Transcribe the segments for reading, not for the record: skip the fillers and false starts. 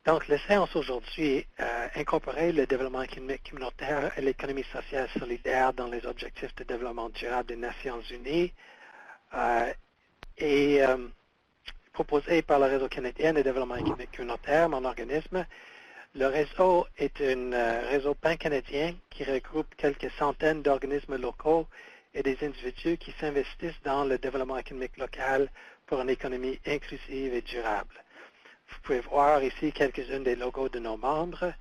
Donc, la séance aujourd'hui incorporait le développement économique communautaire et l'économie sociale solidaire dans les objectifs de développement durable des Nations Unies et proposé par le Réseau canadien de développement économique communautaire, mon organisme. Le réseau est un réseau pan-canadien qui regroupe quelques centaines d'organismes locaux et des individus qui s'investissent dans le développement économique local pour une économie inclusive et durable. Vous pouvez voir ici quelques-uns des logos de nos membres.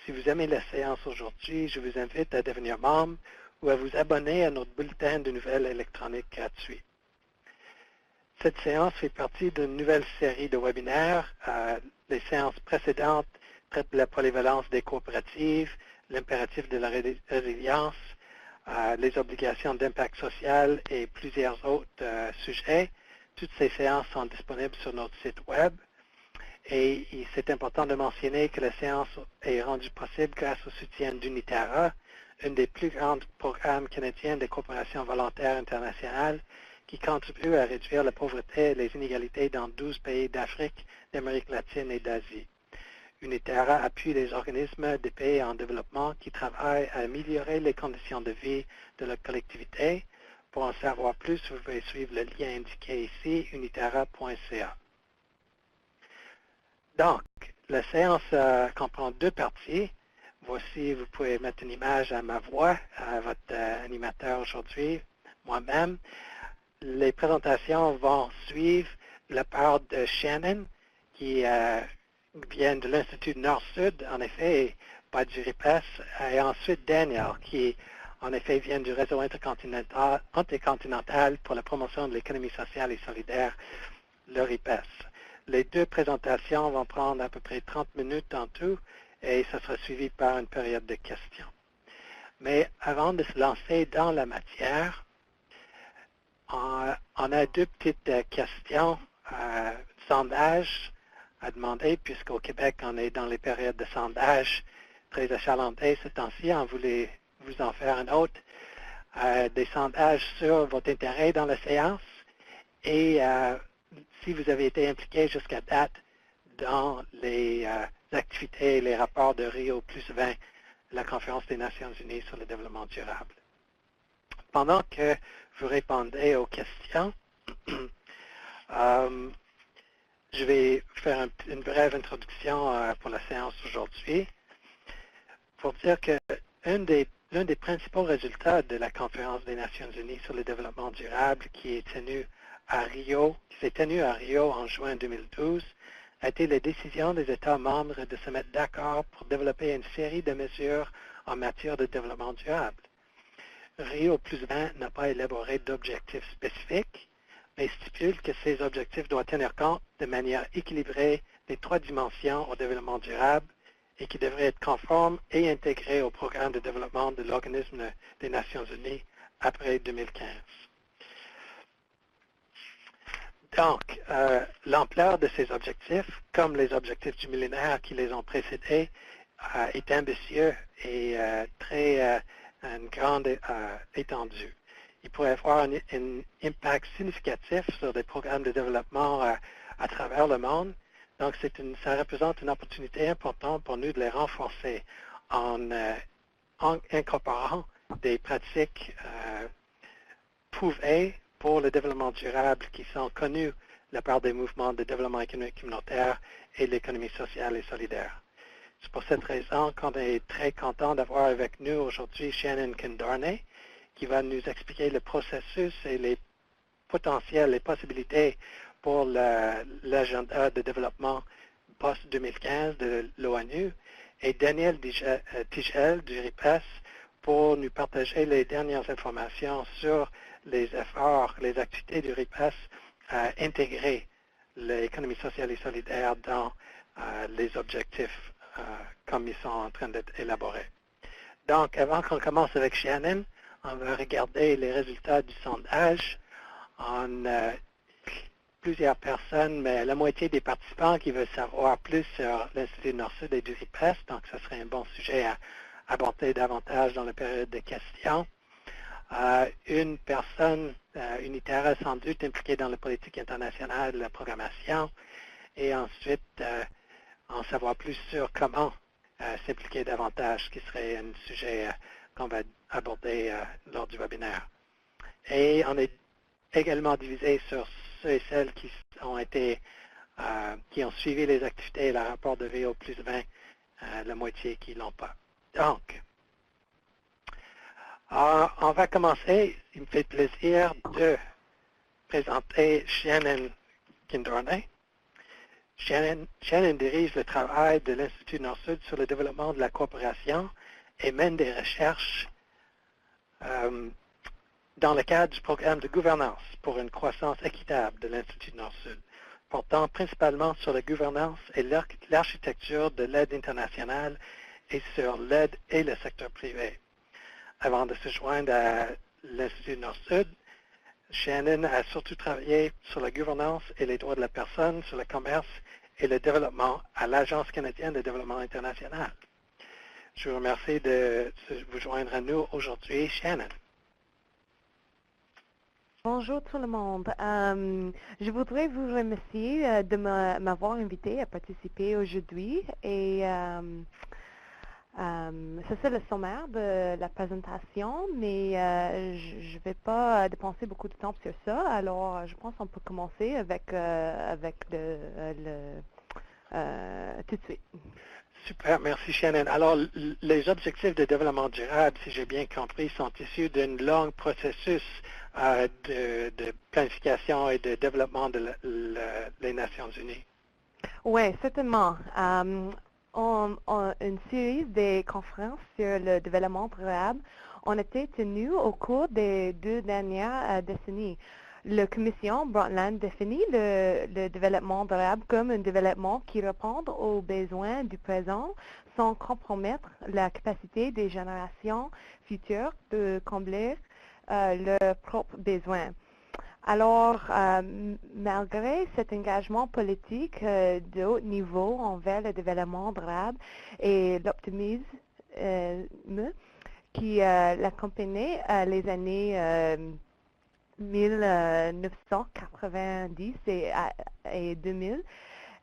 Si vous aimez la séance aujourd'hui, je vous invite à devenir membre ou à vous abonner à notre bulletin de nouvelles électroniques gratuit. Cette séance fait partie d'une nouvelle série de webinaires. Les séances précédentes traitent de la polyvalence des coopératives, l'impératif de la résilience, les obligations d'impact social et plusieurs autres sujets. Toutes ces séances sont disponibles sur notre site web. Et c'est important de mentionner que la séance est rendue possible grâce au soutien d'Unitara, un des plus grands programmes canadiens de coopération volontaire internationale qui contribue à réduire la pauvreté et les inégalités dans 12 pays d'Afrique, d'Amérique latine et d'Asie. Unitara appuie les organismes des pays en développement qui travaillent à améliorer les conditions de vie de la collectivité. Pour en savoir plus, vous pouvez suivre le lien indiqué ici, unitara.ca. Donc, la séance comprend deux parties. Voici, vous pouvez mettre une image à ma voix, à votre animateur aujourd'hui, moi-même. Les présentations vont suivre de la part de Shannon, qui vient de l'Institut Nord-Sud, en effet, pas du RIPES, et ensuite Daniel, qui en effet vient du réseau intercontinental pour la promotion de l'économie sociale et solidaire, le RIPES. Les deux présentations vont prendre à peu près 30 minutes en tout et ça sera suivi par une période de questions. Mais avant de se lancer dans la matière, on a deux petites questions, sondage à demander, puisqu'au Québec, on est dans les périodes de sondage très achalandées ce temps-ci. On voulait vous en faire un autre. Des sondages sur votre intérêt dans la séance et si vous avez été impliqué jusqu'à date dans les activités et les rapports de Rio +20, la Conférence des Nations Unies sur le développement durable. Pendant que vous répondez aux questions, je vais faire une brève introduction pour la séance aujourd'hui pour dire que l'un des principaux résultats de la Conférence des Nations Unies sur le développement durable qui s'est tenue à Rio en juin 2012, a été la décision des États membres de se mettre d'accord pour développer une série de mesures en matière de développement durable. Rio +20 n'a pas élaboré d'objectifs spécifiques, mais stipule que ces objectifs doivent tenir compte de manière équilibrée des trois dimensions au développement durable et qui devraient être conformes et intégrés au programme de développement de l'Organisme des Nations Unies après 2015. Donc, l'ampleur de ces objectifs, comme les objectifs du millénaire qui les ont précédés, est ambitieux et une grande étendue. Il pourrait avoir un impact significatif sur des programmes de développement à travers le monde. Donc, ça représente une opportunité importante pour nous de les renforcer en incorporant des pratiques prouvées pour le développement durable qui sont connus de la part des mouvements de développement économique communautaire et de l'économie sociale et solidaire. C'est pour cette raison qu'on est très content d'avoir avec nous aujourd'hui Shannon Kindorney, qui va nous expliquer le processus et les potentiels, les possibilités pour l'agenda de développement post-2015 de l'ONU, et Daniel Tigel du RIPES pour nous partager les dernières informations sur les efforts, les activités du RIPES à intégrer l'économie sociale et solidaire dans les objectifs comme ils sont en train d'être élaborés. Donc, avant qu'on commence avec Shannon, on va regarder les résultats du sondage. On a plusieurs personnes, mais la moitié des participants qui veulent savoir plus sur l'Institut Nord-Sud et du RIPES, donc ce serait un bon sujet à aborder davantage dans la période de questions. Une personne unitaire sans doute impliquée dans la politique internationale de la programmation et ensuite en savoir plus sur comment s'impliquer davantage, qui serait un sujet qu'on va aborder lors du webinaire. Et on est également divisé sur ceux et celles qui ont suivi les activités et le rapport de VO plus 20, la moitié qui ne l'ont pas. Donc, on va commencer. Il me fait plaisir de présenter Shannon Kindorne. Shannon dirige le travail de l'Institut Nord-Sud sur le développement de la coopération et mène des recherches dans le cadre du programme de gouvernance pour une croissance équitable de l'Institut Nord-Sud, portant principalement sur la gouvernance et l'architecture de l'aide internationale et sur l'aide et le secteur privé. Avant de se joindre à l'Institut Nord-Sud, Shannon a surtout travaillé sur la gouvernance et les droits de la personne, sur le commerce et le développement à l'Agence canadienne de développement international. Je vous remercie de vous joindre à nous aujourd'hui, Shannon. Bonjour tout le monde. Je voudrais vous remercier de m'avoir invité à participer aujourd'hui et c'est le sommaire de la présentation, mais je ne vais pas dépenser beaucoup de temps sur ça. Alors, je pense qu'on peut commencer avec tout de suite. Super, merci Shannon. Alors, les objectifs de développement durable, si j'ai bien compris, sont issus d'un long processus de planification et de développement des Nations Unies. Oui, certainement. Une série de conférences sur le développement durable ont été tenues au cours des 2 dernières décennies. La Commission Brundtland définit le développement durable comme un développement qui répond aux besoins du présent sans compromettre la capacité des générations futures de combler leurs propres besoins. Alors, malgré cet engagement politique de haut niveau envers le développement durable et l'optimisme qui l'accompagnait les années 1990 et 2000,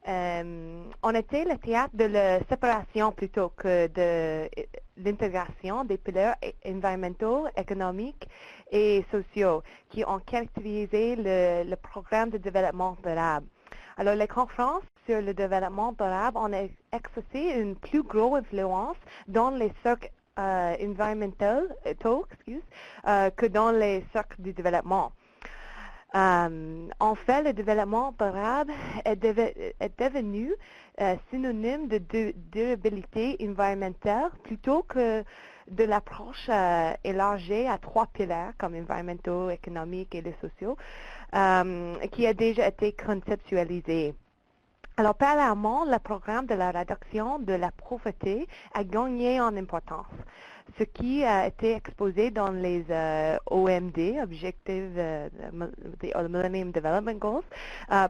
on était le théâtre de la séparation plutôt que de l'intégration des piliers environnementaux, économiques et sociaux qui ont caractérisé le programme de développement durable. Alors, les conférences sur le développement durable ont exercé une plus grosse influence dans les cercles environnementaux que dans les cercles du développement. En fait, le développement durable est devenu synonyme de durabilité environnementale plutôt que de l'approche élargie à 3 piliers comme environnementaux, économiques et les sociaux, qui a déjà été conceptualisé. Alors, parallèlement, le programme de la réduction de la pauvreté a gagné en importance, ce qui a été exposé dans les OMD, Objectives the Millennium Development Goals,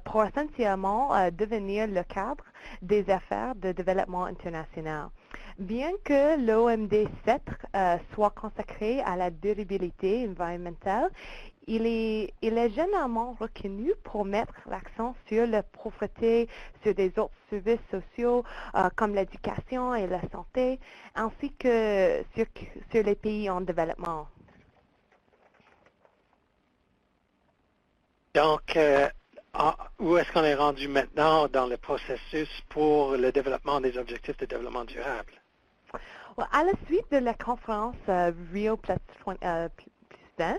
pour essentiellement devenir le cadre des affaires de développement international. Bien que l'OMD 7 soit consacré à la durabilité environnementale, il est généralement reconnu pour mettre l'accent sur la pauvreté, sur des autres services sociaux comme l'éducation et la santé, ainsi que sur les pays en développement. Donc, où est-ce qu'on est rendu maintenant dans le processus pour le développement des objectifs de développement durable? Well, à la suite de la conférence Rio Plus 20,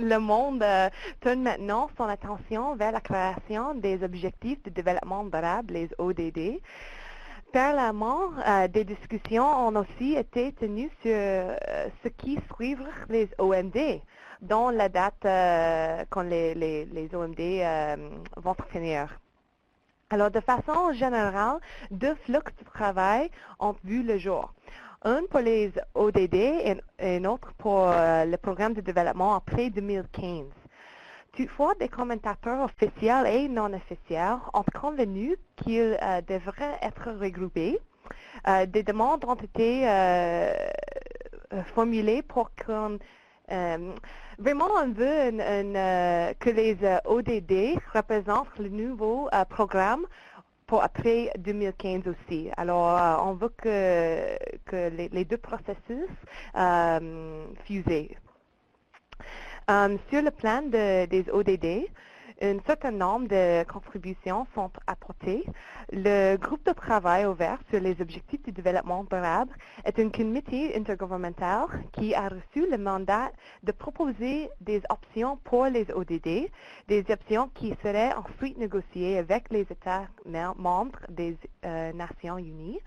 le monde tourne maintenant son attention vers la création des objectifs de développement durable, les ODD. Parallèlement, des discussions ont aussi été tenues sur ce qui suivra les OMD, dont la date quand les OMD vont finir. Alors, de façon générale, 2 flux de travail ont vu le jour. Un pour les ODD et un autre pour le programme de développement après 2015. Toutefois, des commentateurs officiels et non officiels ont convenu qu'ils devraient être regroupés. Des demandes ont été formulées pour qu'on vraiment on veut que les ODD représentent le nouveau programme pour après 2015 aussi. Alors, on veut que les deux processus fusent. Sur le plan des ODD, un certain nombre de contributions sont apportées. Le groupe de travail ouvert sur les objectifs du développement durable est un comité intergouvernemental qui a reçu le mandat de proposer des options pour les ODD, des options qui seraient ensuite négociées avec les États membres des Nations Unies.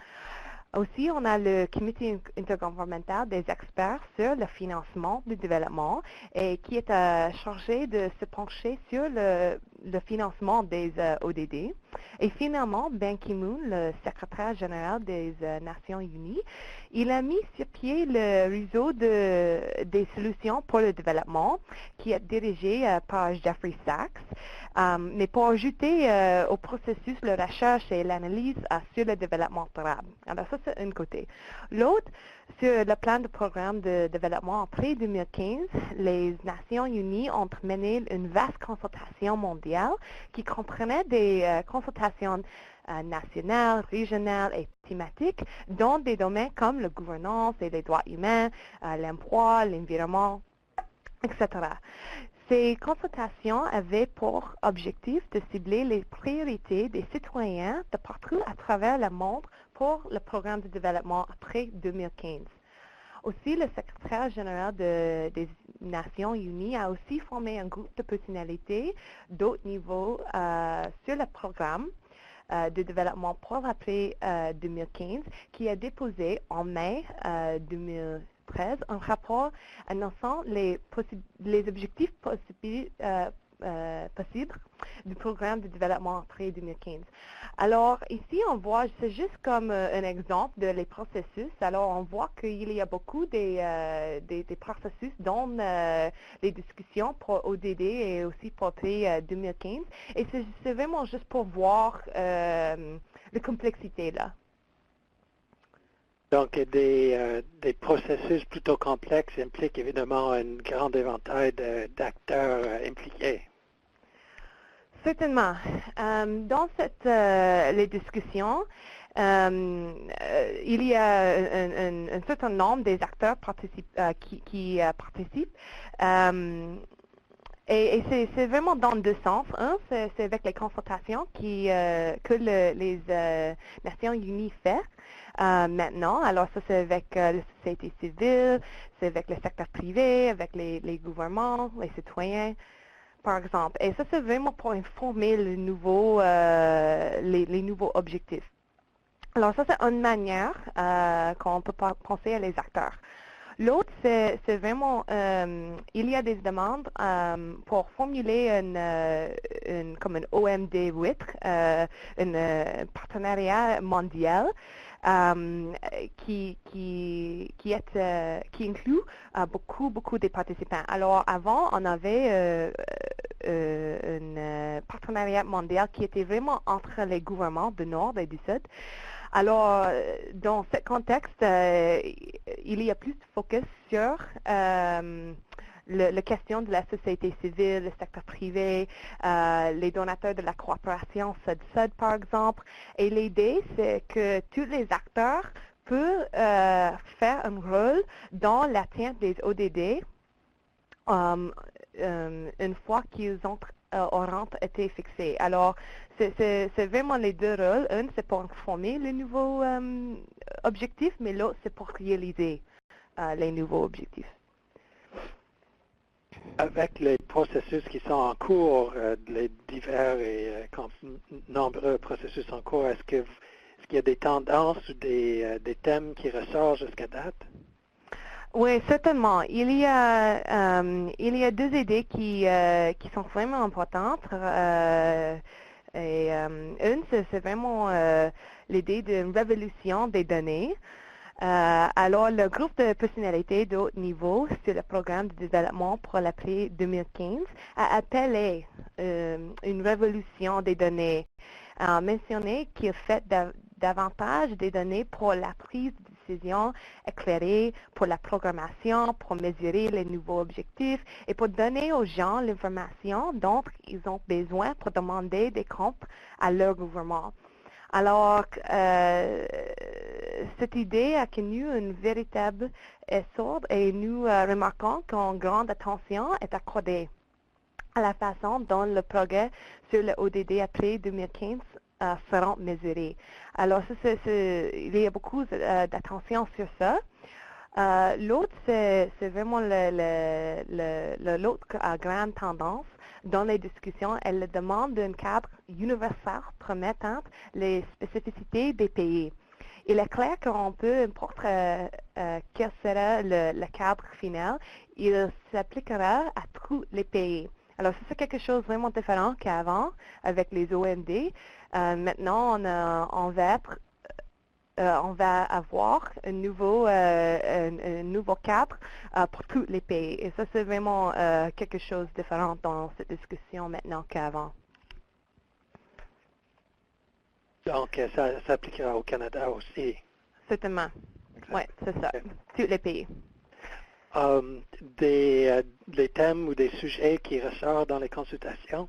Aussi, on a le comité intergouvernemental des experts sur le financement du développement et qui est chargé de se pencher sur le financement des ODD. Et finalement, Ban Ki-moon, le secrétaire général des Nations Unies, il a mis sur pied le réseau des solutions pour le développement qui est dirigé par Jeffrey Sachs. Mais pour ajouter au processus la recherche et l'analyse sur le développement durable. Alors ça, c'est un côté. L'autre, sur le plan de programme de développement après 2015, les Nations Unies ont mené une vaste consultation mondiale qui comprenait des consultations nationales, régionales et thématiques dans des domaines comme la gouvernance et les droits humains, l'emploi, l'environnement, etc. Ces consultations avaient pour objectif de cibler les priorités des citoyens de partout à travers le monde pour le programme de développement après 2015. Aussi, le secrétaire général des Nations Unies a aussi formé un groupe de personnalités d'autres niveaux sur le programme de développement pour après 2015 qui a déposé en mai 2013 un rapport annonçant les objectifs possibles du programme de développement après 2015. Alors ici, on voit, c'est juste comme un exemple de les processus. Alors on voit qu'il y a beaucoup des processus dans les discussions pour ODD et aussi pour après 2015. Et c'est vraiment juste pour voir la complexité là. Donc, des processus plutôt complexes impliquent évidemment un grand éventail d'acteurs impliqués. Certainement. Dans les discussions, il y a un certain nombre des acteurs qui participent. Et c'est vraiment dans deux sens. Un, c'est avec les consultations que les Nations Unies font maintenant. Alors ça, c'est avec la société civile, c'est avec le secteur privé, avec les gouvernements, les citoyens, par exemple. Et ça, c'est vraiment pour informer les nouveaux objectifs. Alors ça, c'est une manière qu'on peut penser à les acteurs. L'autre, c'est vraiment, il y a des demandes pour formuler comme un OMD 8, un partenariat mondial qui inclut beaucoup des participants. Alors avant, on avait un partenariat mondial qui était vraiment entre les gouvernements du Nord et du Sud. Alors, dans ce contexte, il y a plus de focus sur la question de la société civile, le secteur privé, les donateurs de la coopération Sud-Sud, par exemple. Et l'idée, c'est que tous les acteurs peuvent faire un rôle dans l'atteinte des ODD une fois qu'ils auront été fixés. Alors, c'est vraiment les deux rôles. Un, c'est pour informer les nouveaux objectifs, mais l'autre, c'est pour réaliser les nouveaux objectifs. Avec les processus qui sont en cours, les divers et nombreux processus en cours, est-ce qu'il y a des tendances ou des thèmes qui ressortent jusqu'à date? Oui, certainement. Il y a deux idées qui sont vraiment importantes. Une, c'est vraiment l'idée d'une révolution des données. Alors, le groupe de personnalités de haut niveau sur le programme de développement pour l'après 2015 a appelé une révolution des données, mentionné qu'il fait davantage des données pour la prise de décision éclairée, pour la programmation, pour mesurer les nouveaux objectifs et pour donner aux gens l'information dont ils ont besoin pour demander des comptes à leur gouvernement. Alors, cette idée a connu un véritable essor et nous remarquons qu'une grande attention est accordée à la façon dont le progrès sur le ODD après 2015 seront mesurés. Alors, il y a beaucoup d'attention sur ça. L'autre, c'est vraiment l'autre grande tendance dans les discussions. Elle demande d'un cadre universel promettant les spécificités des pays. Il est clair qu'on peut, importe quel sera le cadre final, il s'appliquera à tous les pays. Alors, ça, c'est quelque chose de vraiment différent qu'avant avec les OMD. Maintenant, on va avoir un nouveau cadre pour tous les pays. Et ça, c'est vraiment quelque chose de différent dans cette discussion maintenant qu'avant. Donc, ça s'appliquera au Canada aussi. Certainement. Oui, c'est ça. Okay. Tous les pays. Des thèmes ou des sujets qui ressortent dans les consultations?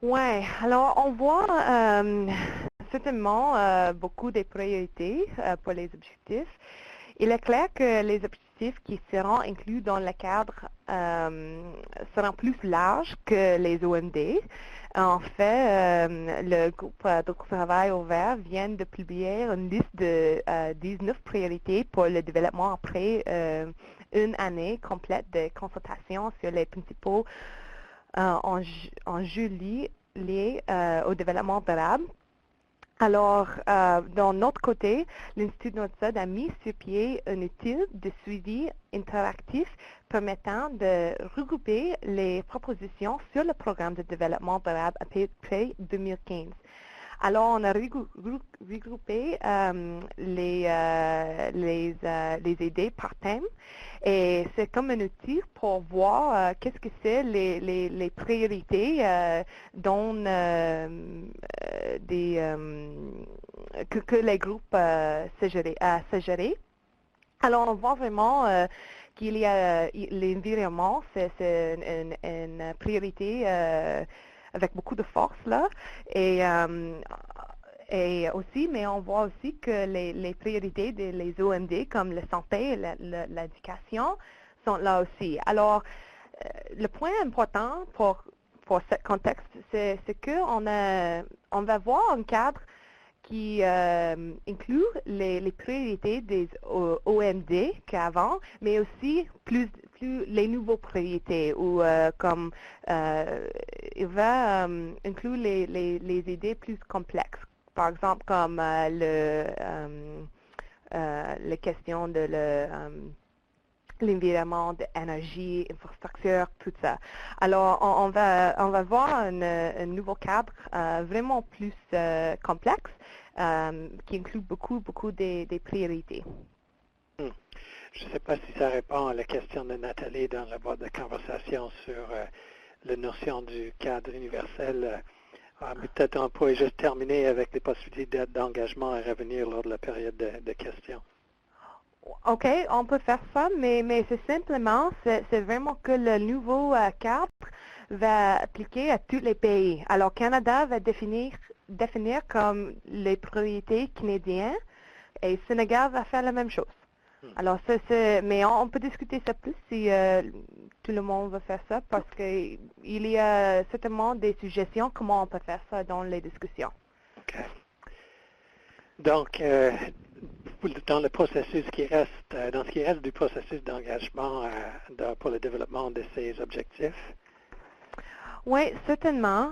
Oui, alors on voit certainement beaucoup de priorités pour les objectifs. Il est clair que les objectifs qui seront inclus dans le cadre seront plus larges que les OMD. En fait, le groupe de travail ouvert vient de publier une liste de 19 priorités pour le développement après une année complète de consultation sur les principaux enjeux liés au développement durable. Alors, d'un autre côté, l'Institut Nordsud a mis sur pied un outil de suivi interactif permettant de regrouper les propositions sur le programme de développement durable après 2015. Alors, on a regroupé les idées par thème et c'est comme un outil pour voir qu'est-ce que c'est les priorités que les groupes suggéraient. Alors, on voit vraiment qu'il y a l'environnement, c'est une priorité avec beaucoup de force là. Et aussi, mais on voit aussi que les priorités des OMD comme la santé et l'éducation sont là aussi. Alors, le point important pour ce contexte, c'est qu'on va voir un cadre qui inclut les priorités des OMD qu'avant, mais aussi plus les nouvelles priorités, ou comme il va inclure les idées plus complexes. Par exemple, comme les questions de l'environnement, de l'énergie, infrastructure, tout ça. Alors, on va voir un nouveau cadre vraiment plus complexe qui inclut beaucoup des priorités. Je ne sais pas si ça répond à la question de Nathalie dans la boîte de conversation sur la notion du cadre universel. Mais peut-être on pourrait juste terminer avec les possibilités d'engagement à revenir lors de la période de questions. OK, on peut faire ça, mais c'est simplement, c'est vraiment que le nouveau cadre va appliquer à tous les pays. Alors, Canada va définir comme les priorités canadiennes et Sénégal va faire la même chose. Alors, mais on peut discuter ça plus si tout le monde veut faire ça, parce qu'il y a certainement des suggestions comment on peut faire ça dans les discussions. OK. Donc, dans le processus qui reste, dans ce qui reste du processus d'engagement pour le développement de ces objectifs? Oui, certainement.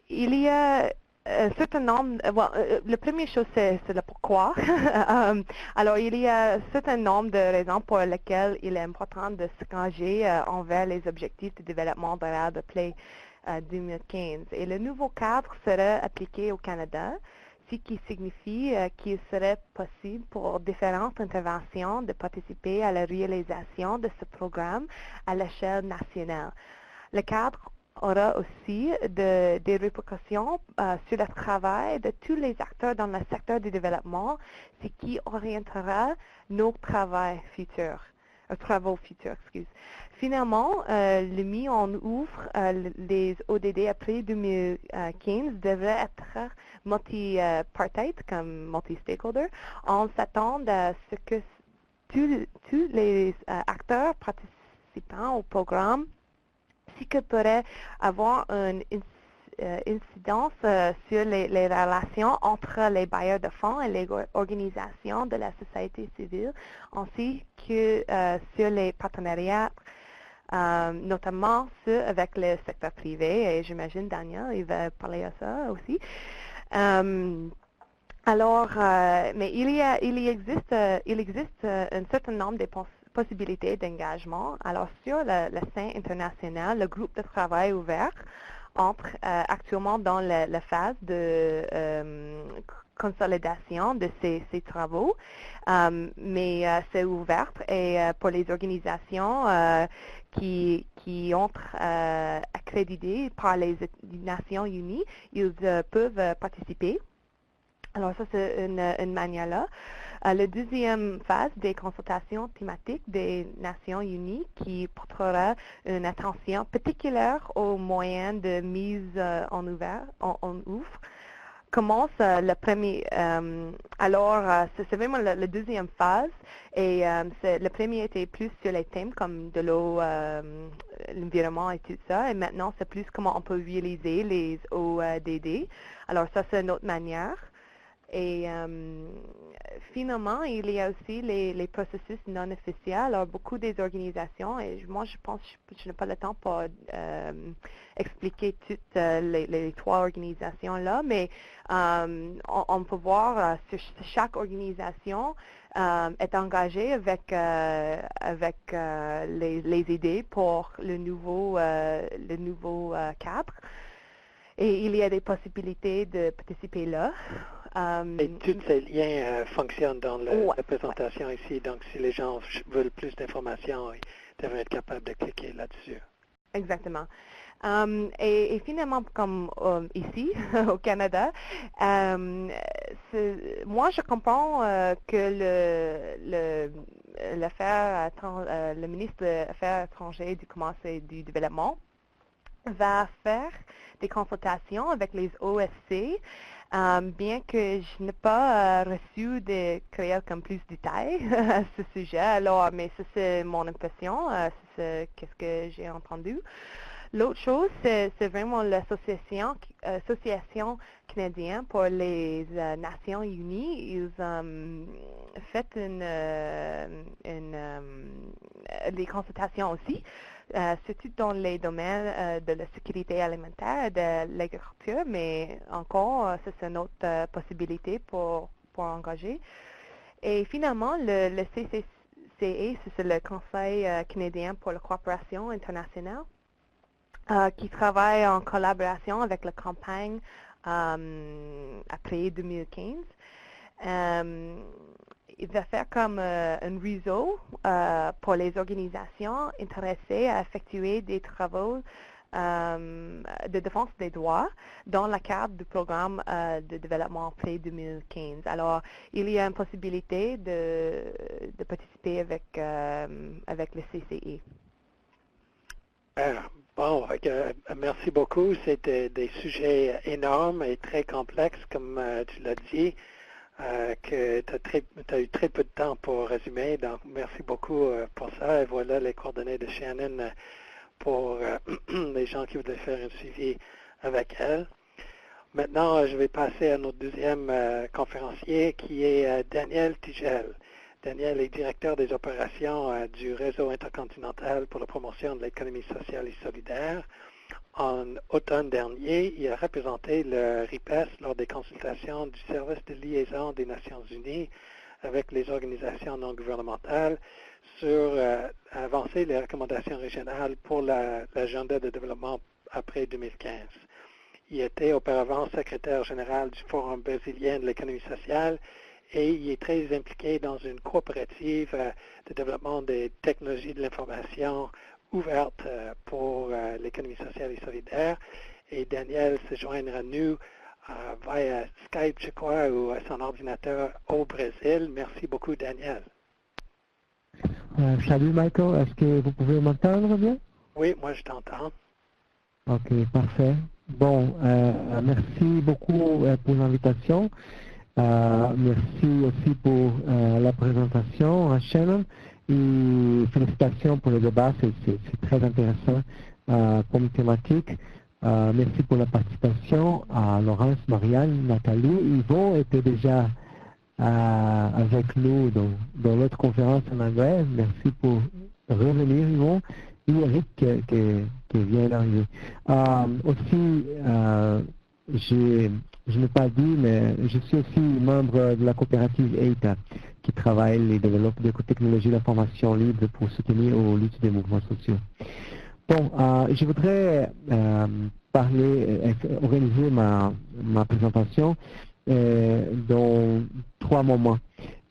Il y a un certain nombre, la première chose, c'est le pourquoi. Alors, il y a un certain nombre de raisons pour lesquelles il est important de s'engager envers les objectifs de développement durable appelés 2015. Et le nouveau cadre sera appliqué au Canada, ce qui signifie qu'il serait possible pour différentes interventions de participer à la réalisation de ce programme à l'échelle nationale. Le cadre aura aussi des répercussions sur le travail de tous les acteurs dans le secteur du développement, ce qui orientera nos travaux futurs. travaux futurs, excuse. Finalement, le mis en ouvre les ODD après 2015 devraient être multi-partite, comme multi-stakeholder. On s'attend à ce que tous les acteurs participants au programme que pourrait avoir une incidence sur les relations entre les bailleurs de fonds et les organisations de la société civile, ainsi que sur les partenariats, notamment ceux avec le secteur privé. Et j'imagine Daniel, il va parler à ça aussi. Mais il existe un certain nombre de possibilités d'engagement. Alors, sur la scène internationale, le groupe de travail ouvert entre actuellement dans la phase de consolidation de ces travaux, mais c'est ouvert et pour les organisations qui ont accrédité par les Nations Unies, ils peuvent participer. Alors ça, c'est une manière-là. La deuxième phase des consultations thématiques des Nations Unies qui portera une attention particulière aux moyens de mise en ouvre commence le premier. C'est vraiment la deuxième phase et le premier était plus sur les thèmes comme de l'eau, l'environnement et tout ça. Et maintenant, c'est plus comment on peut réaliser les ODD. Alors ça, c'est une autre manière. Et finalement, il y a aussi les processus non officiels. Alors, beaucoup des organisations, et moi, je pense que je n'ai pas le temps pour expliquer toutes les trois organisations-là, mais on peut voir sur chaque organisation est engagée avec les idées pour le nouveau cadre. Et il y a des possibilités de participer là. Et tous ces liens fonctionnent dans la présentation ici. Donc, si les gens veulent plus d'informations, ils devraient être capables de cliquer là-dessus. Exactement. Et finalement, comme ici, au Canada, moi, je comprends que le ministre des Affaires étrangères, du Commerce et du Développement va faire des consultations avec les OSC, bien que je n'ai pas reçu de créer comme plus de détails à ce sujet. Alors, mais ça, c'est mon impression, c'est qu'est-ce que j'ai entendu. L'autre chose, c'est vraiment l'association canadienne pour les Nations Unies. Ils ont fait des consultations aussi, surtout dans les domaines de la sécurité alimentaire et de l'agriculture, mais encore, c'est une autre possibilité pour engager. Et finalement, le CCCA, c'est le Conseil canadien pour la coopération internationale, qui travaille en collaboration avec la campagne après 2015. Il va faire comme un réseau pour les organisations intéressées à effectuer des travaux de défense des droits dans le cadre du programme de développement après 2015. Alors, il y a une possibilité de participer avec le CCE. Bon, merci beaucoup. C'était des sujets énormes et très complexes, comme tu l'as dit, que tu as eu très peu de temps pour résumer. Donc, merci beaucoup pour ça. Et voilà les coordonnées de Shannon pour les gens qui voudraient faire un suivi avec elle. Maintenant, je vais passer à notre deuxième conférencier, qui est Daniel Tigel. Daniel est directeur des opérations du Réseau intercontinental pour la promotion de l'économie sociale et solidaire. En automne dernier, il a représenté le RIPES lors des consultations du service de liaison des Nations Unies avec les organisations non gouvernementales sur avancer les recommandations régionales pour l'agenda de développement après 2015. Il était auparavant secrétaire général du Forum brésilien de l'économie sociale et il est très impliqué dans une coopérative de développement des technologies de l'information ouverte pour l'économie sociale et solidaire. Et Daniel se joindra à nous via Skype, je crois, ou à son ordinateur au Brésil. Merci beaucoup, Daniel. Salut Michael, est-ce que vous pouvez m'entendre bien? Oui, moi je t'entends. Ok, parfait. Bon, merci beaucoup pour l'invitation. Merci aussi pour la présentation, Shannon. Et félicitations pour le débat, c'est très intéressant comme thématique. Merci pour la participation à Laurence, Marianne, Nathalie. Yvon était déjà avec nous dans notre conférence en anglais. Merci pour revenir, Yvon. Et Eric qui vient d'arriver. Aussi, je n'ai pas dit, mais je suis aussi membre de la coopérative EITA qui travaille et développe des technologies d'information libre pour soutenir aux luttes des mouvements sociaux. Bon, je voudrais organiser ma présentation dans 3 moments.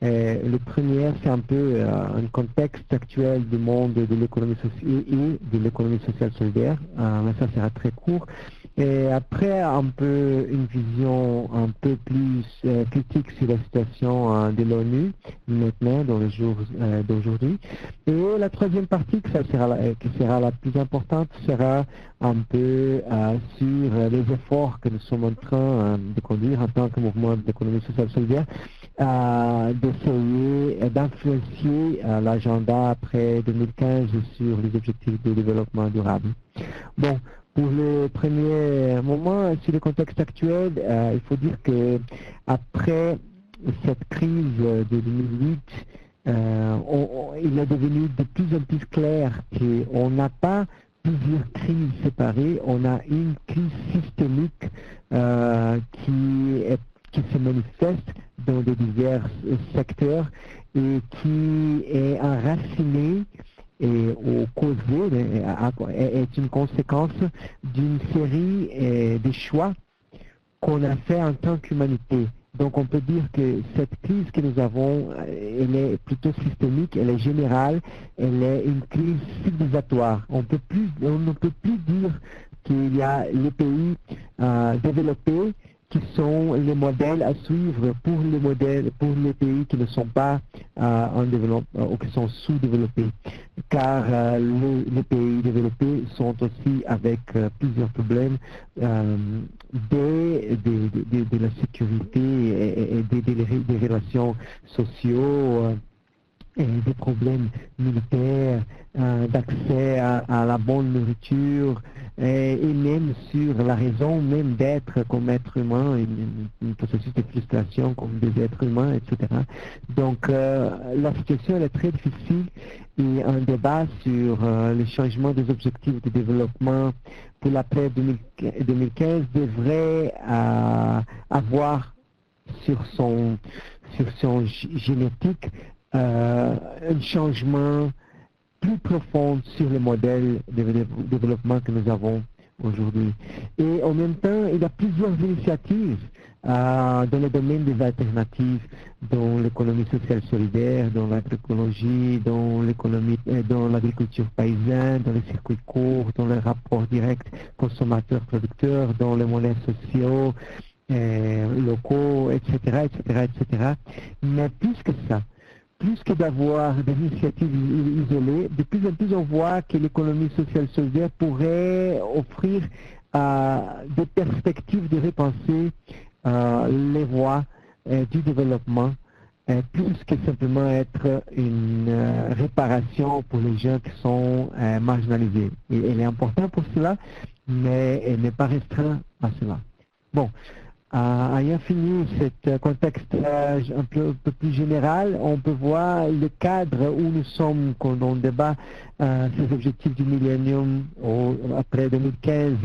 Le premier, c'est un peu un contexte actuel du monde de l'économie sociale et de l'économie sociale solidaire, mais ça sera très court. Et après, un peu une vision un peu plus critique sur la situation de l'ONU maintenant, dans les jours d'aujourd'hui. Et la troisième partie, qui sera la plus importante, sera un peu sur les efforts que nous sommes en train de conduire en tant que mouvement d'économie sociale solidaire, d'essayer d'influencer l'agenda après 2015 sur les objectifs de développement durable. Bon, pour le premier moment, sur le contexte actuel, il faut dire que après cette crise de 2008, il est devenu de plus en plus clair qu'on n'a pas plusieurs crises séparées, on a une crise systémique qui se manifeste dans de divers secteurs et qui est enracinée et causée est une conséquence d'une série de choix qu'on a fait en tant qu'humanité. Donc on peut dire que cette crise que nous avons, elle est plutôt systémique, elle est générale, elle est une crise civilisatoire. On ne peut plus dire qu'il y a les pays développés qui sont les modèles à suivre pour les pays qui ne sont pas en développement ou qui sont sous-développés, car les pays développés sont aussi avec plusieurs problèmes de la sécurité et des relations sociaux. Et des problèmes militaires, d'accès à la bonne nourriture, et même sur la raison même d'être comme être humain, un processus de frustration comme des êtres humains, etc. Donc la situation elle est très difficile et un débat sur le changement des objectifs de développement pour l'après 2015 devrait avoir sur son génétique un changement plus profond sur le modèle de développement que nous avons aujourd'hui. Et en même temps, il y a plusieurs initiatives dans le domaine des alternatives, dans l'économie sociale solidaire, dans l'agroécologie, dans l'agriculture paysanne, dans les circuits courts, dans les rapports directs consommateurs-producteurs, dans les monnaies sociaux, locaux, etc., etc., etc. Mais plus que ça, plus que d'avoir des initiatives isolées, de plus en plus on voit que l'économie sociale solidaire pourrait offrir des perspectives de repenser les voies du développement, plus que simplement être une réparation pour les gens qui sont marginalisés. Et elle est importante pour cela, mais elle n'est pas restreinte à cela. Bon. Ayant fini ce contexte un peu plus général, on peut voir le cadre où nous sommes quand on débat ces objectifs du millénium après 2015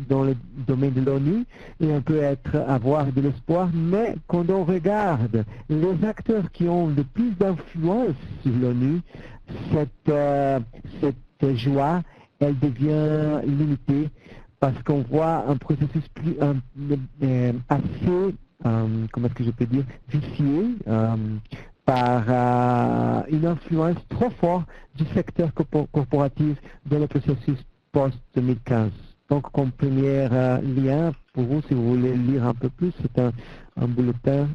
dans le domaine de l'ONU, et on peut avoir de l'espoir, mais quand on regarde les acteurs qui ont le plus d'influence sur l'ONU, cette joie, elle devient limitée, parce qu'on voit un processus assez, comment est-ce que je peux dire, vicié par une influence trop forte du secteur corporatif dans le processus post-2015. Donc, comme premier lien pour vous, si vous voulez lire un peu plus, c'est un bulletin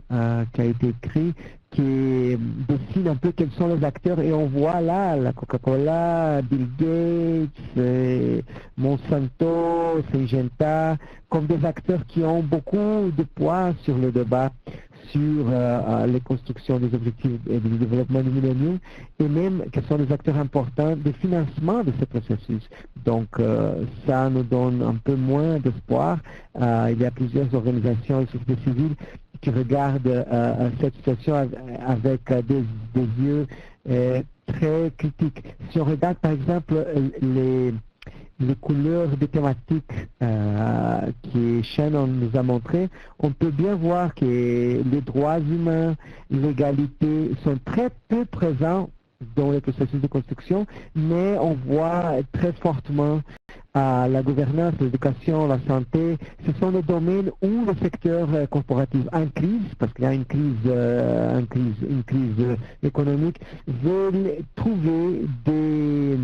qui a été écrit qui dessine un peu quels sont les acteurs et on voit là la Coca-Cola, Bill Gates, Monsanto, Syngenta comme des acteurs qui ont beaucoup de poids sur le débat sur les constructions des objectifs et du développement du millénaire et même quels sont les acteurs importants de financement de ce processus. Donc ça nous donne un peu moins d'espoir. Il y a plusieurs organisations et sociétés civiles qui regardent cette situation avec des yeux très critiques. Si on regarde par exemple les couleurs des thématiques que Shannon nous a montrées, on peut bien voir que les droits humains, l'égalité sont très peu présents dans le processus de construction, mais on voit très fortement la gouvernance, l'éducation, la santé. Ce sont les domaines où le secteur corporatif en crise, parce qu'il y a une crise économique, veulent trouver des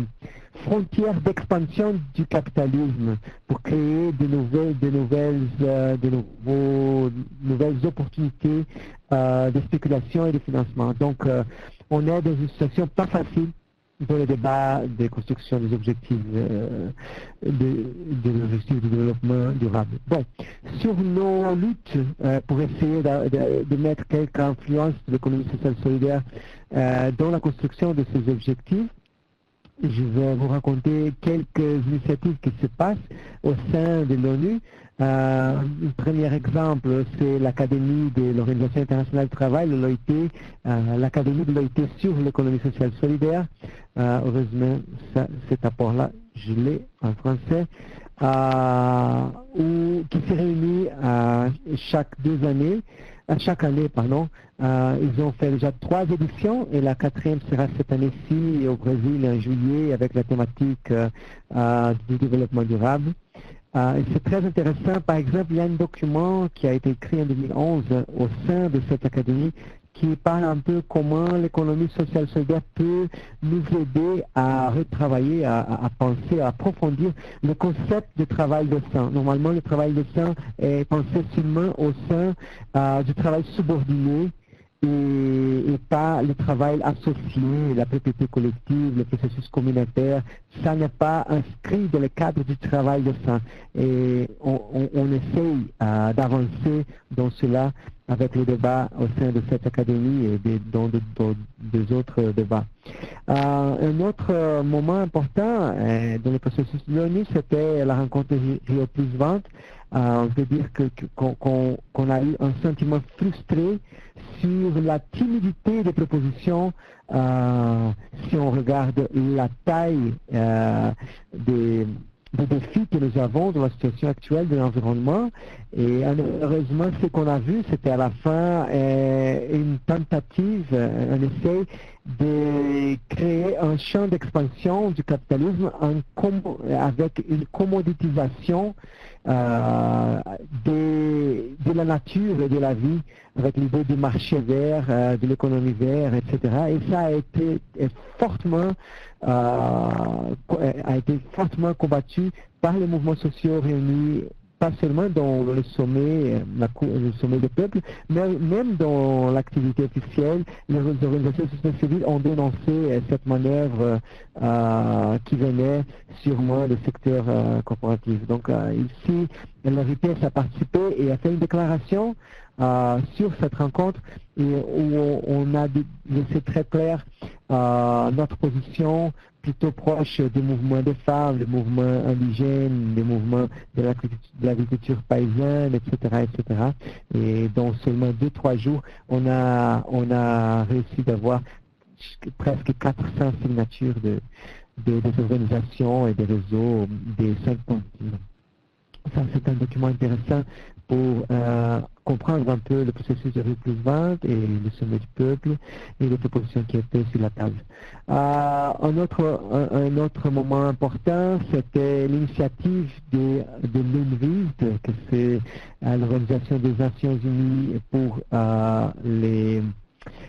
frontières d'expansion du capitalisme pour créer de nouvelles opportunités de spéculation et de financement. Donc, on est dans une situation pas facile dans le débat de construction des objectifs de développement durable. Bon, sur nos luttes pour essayer de mettre quelques influences de l'économie sociale solidaire dans la construction de ces objectifs, je vais vous raconter quelques initiatives qui se passent au sein de l'ONU. Un premier exemple, c'est l'Académie de l'Organisation internationale du travail, l'OIT, l'Académie de l'OIT sur l'économie sociale solidaire. Heureusement, cet apport-là, je l'ai en français, qui se réunit chaque année. Ils ont fait déjà 3 éditions et la 4e sera cette année-ci au Brésil en juillet avec la thématique du développement durable. C'est très intéressant. Par exemple, il y a un document qui a été écrit en 2011 au sein de cette académie qui parle un peu comment l'économie sociale solidaire peut nous aider à retravailler, à penser, à approfondir le concept de travail décent. Normalement, le travail décent est pensé seulement au sein du travail subordonné et pas le travail associé, la propriété collective, le processus communautaire. Ça n'est pas inscrit dans le cadre du travail décent. Et on essaye d'avancer dans cela avec le débat au sein de cette académie et dans des autres débats. Un autre moment important dans le processus de l'ONU, c'était la rencontre Rio Plus 20. Je veux dire qu'on a eu un sentiment frustré sur la timidité des propositions si on regarde la taille des défis que nous avons dans la situation actuelle de l'environnement. Et heureusement, ce qu'on a vu, c'était à la fin une tentative, un essai de créer un champ d'expansion du capitalisme avec une commoditisation de la nature et de la vie, avec l'idée du marché vert, de l'économie verte, etc. Et ça a été fortement combattu par les mouvements sociaux réunis, pas seulement dans le sommet des peuples, mais même dans l'activité officielle. Les organisations sociales civiles ont dénoncé cette manœuvre qui venait sûrement du secteur corporatif. Donc ici, l'OIT a participé et a fait une déclaration sur cette rencontre et où on a laissé très clair notre position plutôt proche des mouvements des femmes, des mouvements indigènes, des mouvements de l'agriculture paysanne, etc., etc. Et dans seulement 2-3 jours, on a réussi d'avoir presque 400 signatures des organisations et des réseaux des 5 continents. Ça, c'est un document intéressant pour comprendre un peu le processus de Rio Plus 20 et le sommet du peuple et les propositions qui étaient sur la table. Un autre moment important, c'était l'initiative de l'UNRWA, que c'est l'Organisation des Nations Unies pour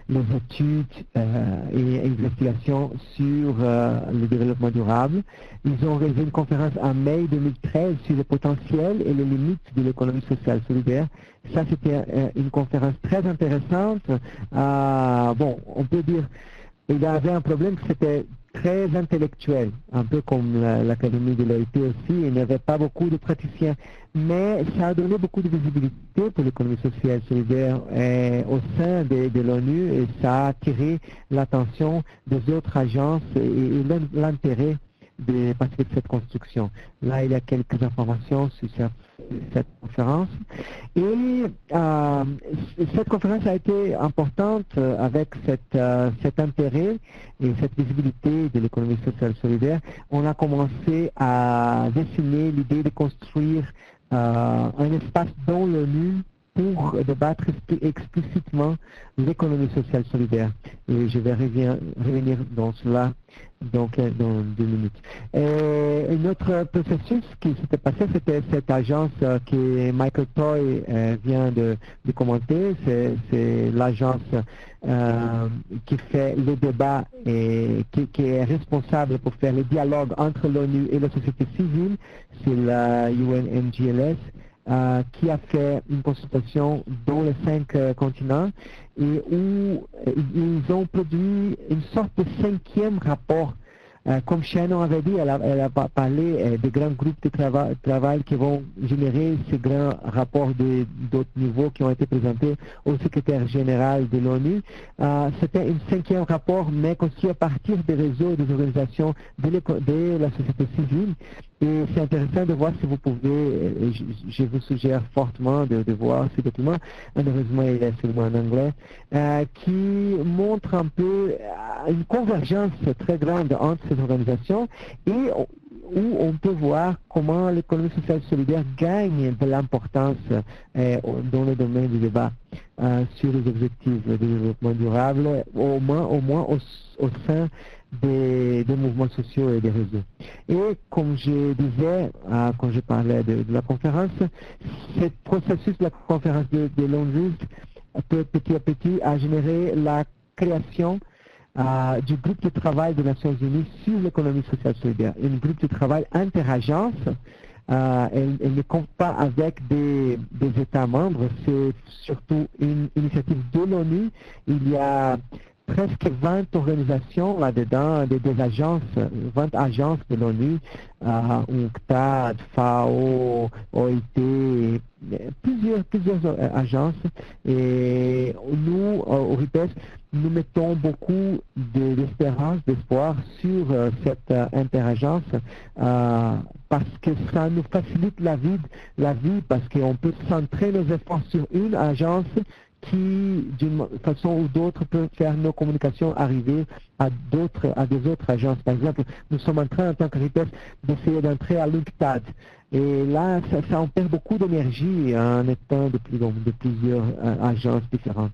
les études et investigations sur le développement durable. Ils ont réalisé une conférence en mai 2013 sur le potentiel et les limites de l'économie sociale solidaire. Ça, c'était une conférence très intéressante. Bon, on peut dire il y avait un problème, c'était très intellectuel, un peu comme l'Académie de l'OIT aussi. Il n'y avait pas beaucoup de praticiens, mais ça a donné beaucoup de visibilité pour l'économie sociale solidaire au sein de l'ONU et ça a attiré l'attention des autres agences et l'intérêt de participer de cette construction. Là, il y a quelques informations sur cette conférence. Et cette conférence a été importante avec cet intérêt et cette visibilité de l'économie sociale solidaire. On a commencé à dessiner l'idée de construire un espace dans l'ONU pour débattre explicitement l'économie sociale solidaire. Et je vais revenir dans cela donc, dans 2 minutes. Et un autre processus qui s'était passé, c'était cette agence que Michael Toy vient de commenter. C'est l'agence qui fait le débat et qui est responsable pour faire le dialogue entre l'ONU et la société civile. C'est la UNMGLS. Qui a fait une consultation dans les 5 continents et où ils ont produit une sorte de 5e rapport. Comme Shannon avait dit, elle a parlé des grands groupes de travail qui vont générer ces grands rapports d'autres niveaux qui ont été présentés au secrétaire général de l'ONU. C'était un 5e rapport, mais construit à partir des réseaux et des organisations de la société civile. Et c'est intéressant de voir si vous pouvez, je vous suggère fortement de voir ce document, malheureusement il est seulement en anglais, qui montre un peu une convergence très grande entre ces organisations et où on peut voir comment l'économie sociale solidaire gagne de l'importance dans le domaine du débat sur les objectifs de développement durable, au moins au sein des mouvements sociaux et des réseaux. Et comme je disais quand je parlais de la conférence, ce processus de la conférence de Londres petit à petit a généré la création du groupe de travail des Nations Unies sur l'économie sociale solidaire, un groupe de travail interagences. Elle ne compte pas avec des États membres, c'est surtout une initiative de l'ONU. Il y a presque 20 organisations là-dedans, des agences, 20 agences de l'ONU, UNCTAD, FAO, OIT, plusieurs agences. Et nous, au RIPES, nous mettons beaucoup d'espérance, d'espoir sur cette interagence parce que ça nous facilite la vie parce qu'on peut centrer nos efforts sur une agence qui, d'une façon ou d'autre, peut faire nos communications arriver à des autres agences. Par exemple, nous sommes en train, en tant que RIPES, d'essayer d'entrer à l'UNCTAD. Et là, ça en perd beaucoup d'énergie en étant de plusieurs agences différentes.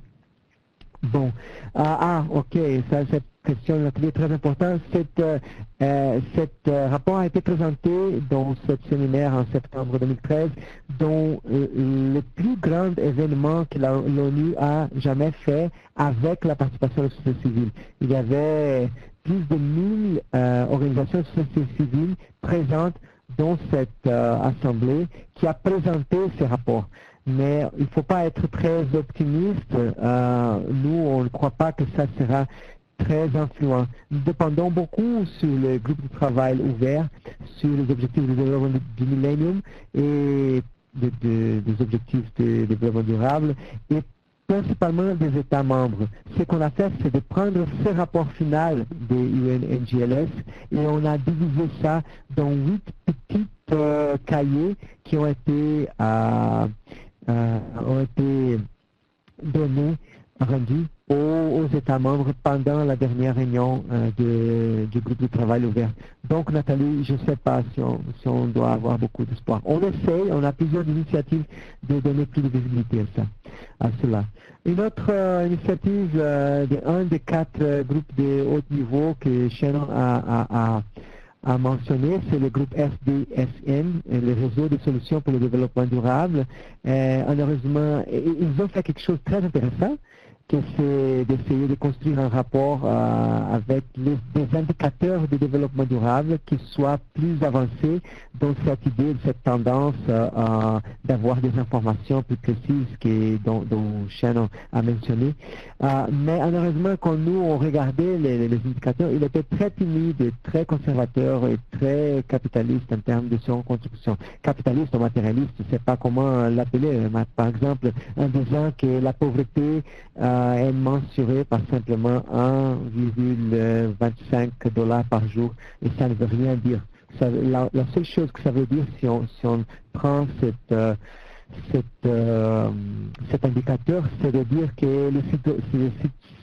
Bon, ok, ça, cette question est très importante. Cet rapport a été présenté dans ce séminaire en septembre 2013, dont le plus grand événement que l'ONU a jamais fait avec la participation de la société civile. Il y avait plus de 1000 organisations de société civile présentes dans cette assemblée qui a présenté ces rapports. Mais il ne faut pas être très optimiste. Nous, on ne croit pas que ça sera très influent. Nous dépendons beaucoup sur le groupe de travail ouvert, sur les objectifs de développement du millénium et des objectifs de développement durable et principalement des États membres. Ce qu'on a fait, c'est de prendre ce rapport final des UNMGLS et on a divisé ça dans 8 petites cahiers qui ont été rendus aux États membres pendant la dernière réunion du groupe de travail ouvert. Donc, Nathalie, je ne sais pas si on doit avoir beaucoup d'espoir. On essaie, on a plusieurs initiatives de donner plus de visibilité à cela. Une autre initiative d'un des 4 groupes de haut niveau que Shannon a mentionné, c'est le groupe SDSN, le réseau de solutions pour le développement durable. Heureusement, ils ont fait quelque chose de très intéressant que c'est d'essayer de construire un rapport avec des indicateurs de développement durable qui soient plus avancés dans cette idée, cette tendance d'avoir des informations plus précises dont Shannon a mentionné. Mais malheureusement, quand nous on regardait les indicateurs, il était très timide, très conservateur et très capitaliste en termes de son construction. Capitaliste ou matérialiste, je ne sais pas comment l'appeler. Par exemple, en disant que la pauvreté est mensurée par simplement 1,25 $, par jour, et ça ne veut rien dire. La seule chose que ça veut dire, si on prend cet indicateur, c'est de dire que le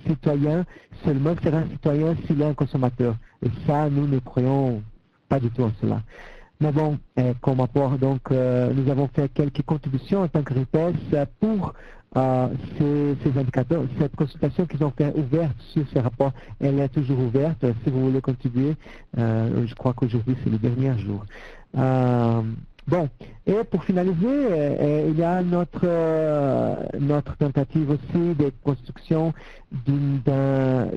citoyen seulement sera un citoyen s'il est un consommateur. Et ça, nous ne croyons pas du tout en cela. Mais bon, comme apport, donc, nous avons fait quelques contributions en tant que RIPES pour ces indicateurs. Cette consultation qu'ils ont fait ouverte sur ce rapport, elle est toujours ouverte. Si vous voulez contribuer, je crois qu'aujourd'hui c'est le dernier jour. Bon, et pour finaliser, il y a notre tentative aussi de construction d'un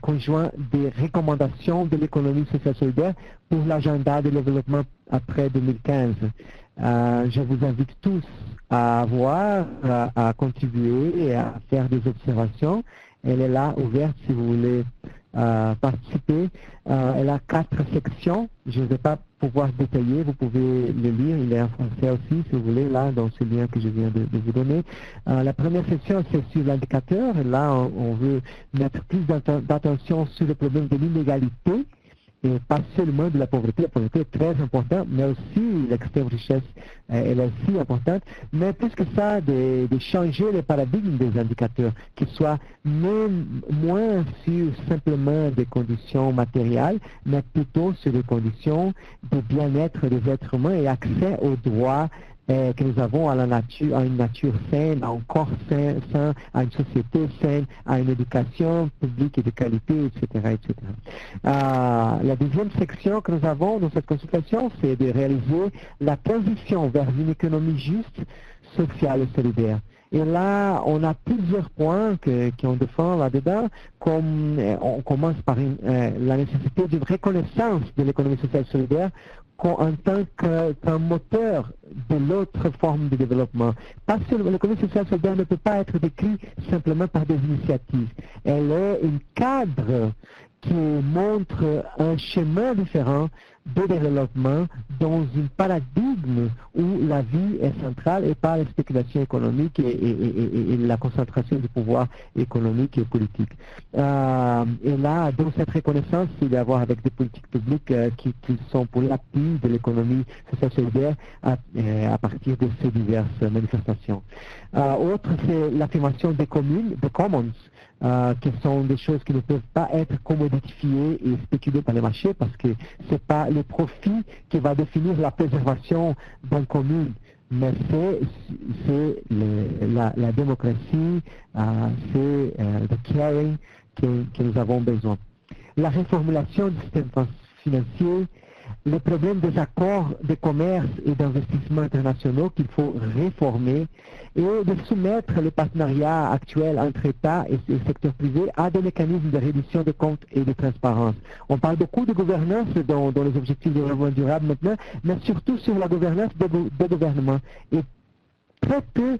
conjoint des recommandations de l'économie sociale solidaire pour l'agenda de développement après 2015. Je vous invite tous à voir, à contribuer et à faire des observations. Elle est là, ouverte, si vous voulez participer. Elle a 4 sections. Je ne vais pas pouvoir détailler, vous pouvez le lire, il est en français aussi, si vous voulez, là, dans ce lien que je viens de vous donner. La première section, c'est sur l'indicateur. Là, on veut mettre plus d'attention sur le problème de l'inégalité, et pas seulement de la pauvreté. La pauvreté est très importante, mais aussi l'extrême richesse, elle est aussi importante. Mais plus que ça, de changer le paradigme des indicateurs, qu'ils soient moins sur simplement des conditions matérielles, mais plutôt sur des conditions de bien-être des êtres humains et accès aux droits que nous avons à la nature, à une nature saine, à un corps sain, à une société saine, à une éducation publique et de qualité, etc., etc. La deuxième section que nous avons dans cette consultation, c'est de réaliser la transition vers une économie juste, sociale et solidaire. Et là, on a plusieurs points qu'on défend là-dedans, comme on commence par la nécessité d'une reconnaissance de l'économie sociale et solidaire en tant qu'un moteur de l'autre forme de développement. Parce que l'économie sociale solidaire ne peut pas être décrite simplement par des initiatives. Elle est un cadre qui montre un chemin différent de développement dans un paradigme où la vie est centrale et pas la spéculation économique et la concentration du pouvoir économique et politique. Et là, dans cette reconnaissance, il y a à voir avec des politiques publiques qui sont pour l'appui de l'économie sociale solidaire à partir de ces diverses manifestations. Autre, c'est l'affirmation des communes, des commons, qui sont des choses qui ne peuvent pas être commodifiées et spéculées par les marchés parce que c'est pas le profit qui va définir la préservation d'une commune, mais c'est la démocratie, c'est le caring que nous avons besoin. La reformulation du système financier, le problème des accords de commerce et d'investissement internationaux qu'il faut réformer et de soumettre les partenariats actuels entre États et le secteur privé à des mécanismes de réduction des comptes et de transparence. On parle beaucoup de gouvernance dans les objectifs de développement durable maintenant, mais surtout sur la gouvernance des gouvernements. Et très peu